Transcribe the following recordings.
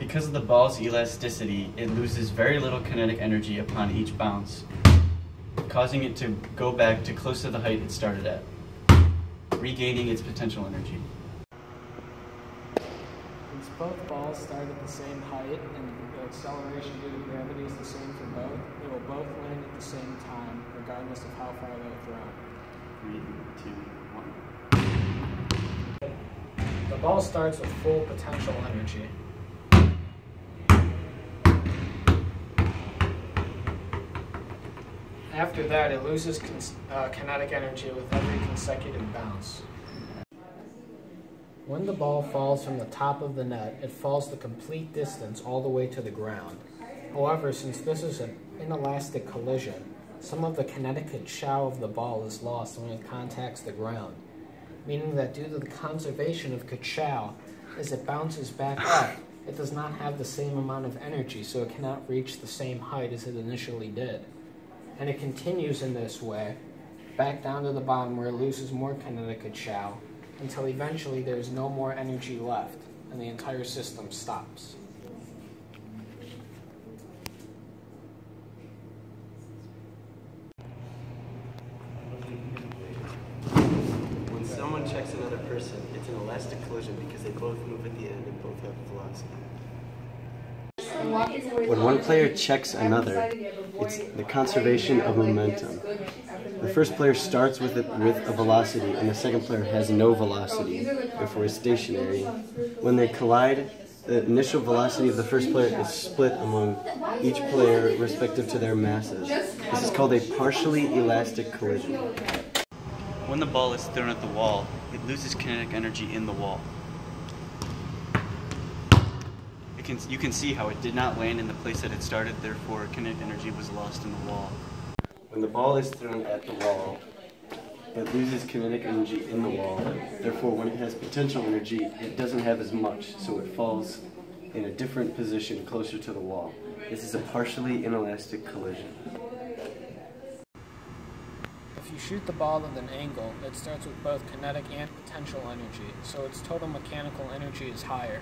Because of the ball's elasticity, it loses very little kinetic energy upon each bounce, causing it to go back to close to the height it started at, regaining its potential energy. Since both balls start at the same height and the acceleration due to gravity is the same for both, they will both land at the same time, regardless of how far they're thrown. 3, 2, 1. The ball starts with full potential energy. After that, it loses kinetic energy with every consecutive bounce. When the ball falls from the top of the net, it falls the complete distance all the way to the ground. However, since this is an inelastic collision, some of the kinetic chow of the ball is lost when it contacts the ground, meaning that due to the conservation of Kachow, as it bounces back up, it does not have the same amount of energy, so it cannot reach the same height as it initially did. And it continues in this way, back down to the bottom where it loses more kinetic Kachow, until eventually there is no more energy left, and the entire system stops. When someone checks another person, it's an elastic collision because they both move at the end and both have velocity. When one player checks another, it's the conservation of momentum. The first player starts with a velocity, and the second player has no velocity, therefore is stationary. When they collide, the initial velocity of the first player is split among each player respective to their masses. This is called a partially elastic collision. When the ball is thrown at the wall, it loses kinetic energy in the wall. You can see how it did not land in the place that it started, therefore kinetic energy was lost in the wall. When the ball is thrown at the wall, it loses kinetic energy in the wall. Therefore, when it has potential energy, it doesn't have as much, so it falls in a different position closer to the wall. This is a partially inelastic collision. If you shoot the ball at an angle, it starts with both kinetic and potential energy, so its total mechanical energy is higher.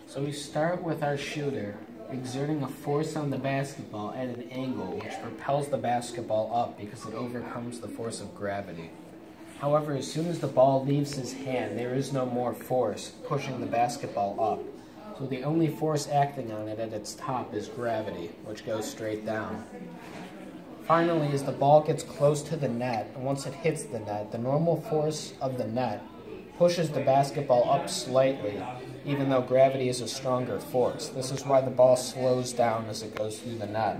So we start with our shooter exerting a force on the basketball at an angle which propels the basketball up because it overcomes the force of gravity. However, as soon as the ball leaves his hand, there is no more force pushing the basketball up. So the only force acting on it at its top is gravity, which goes straight down. Finally, as the ball gets close to the net, and once it hits the net, the normal force of the net pushes the basketball up slightly, even though gravity is a stronger force. This is why the ball slows down as it goes through the net.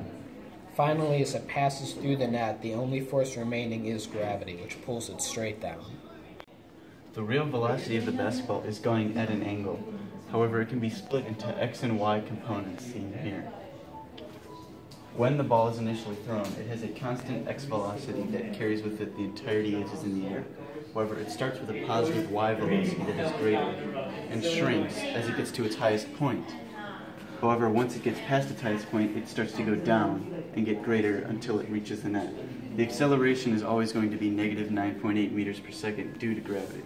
Finally, as it passes through the net, the only force remaining is gravity, which pulls it straight down. The real velocity of the basketball is going at an angle. However, it can be split into x and y components seen here. When the ball is initially thrown, it has a constant x velocity that carries with it the entirety it is in the air. However, it starts with a positive y velocity that is greater and shrinks as it gets to its highest point. However, once it gets past its highest point, it starts to go down and get greater until it reaches the net. The acceleration is always going to be negative 9.8 meters per second due to gravity.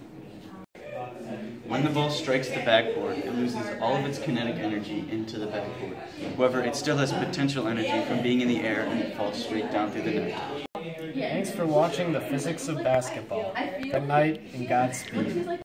When the ball strikes the backboard, it loses all of its kinetic energy into the backboard. However, it still has potential energy from being in the air and it falls straight down through the net. Thanks for watching the physics of basketball. Good night and Godspeed.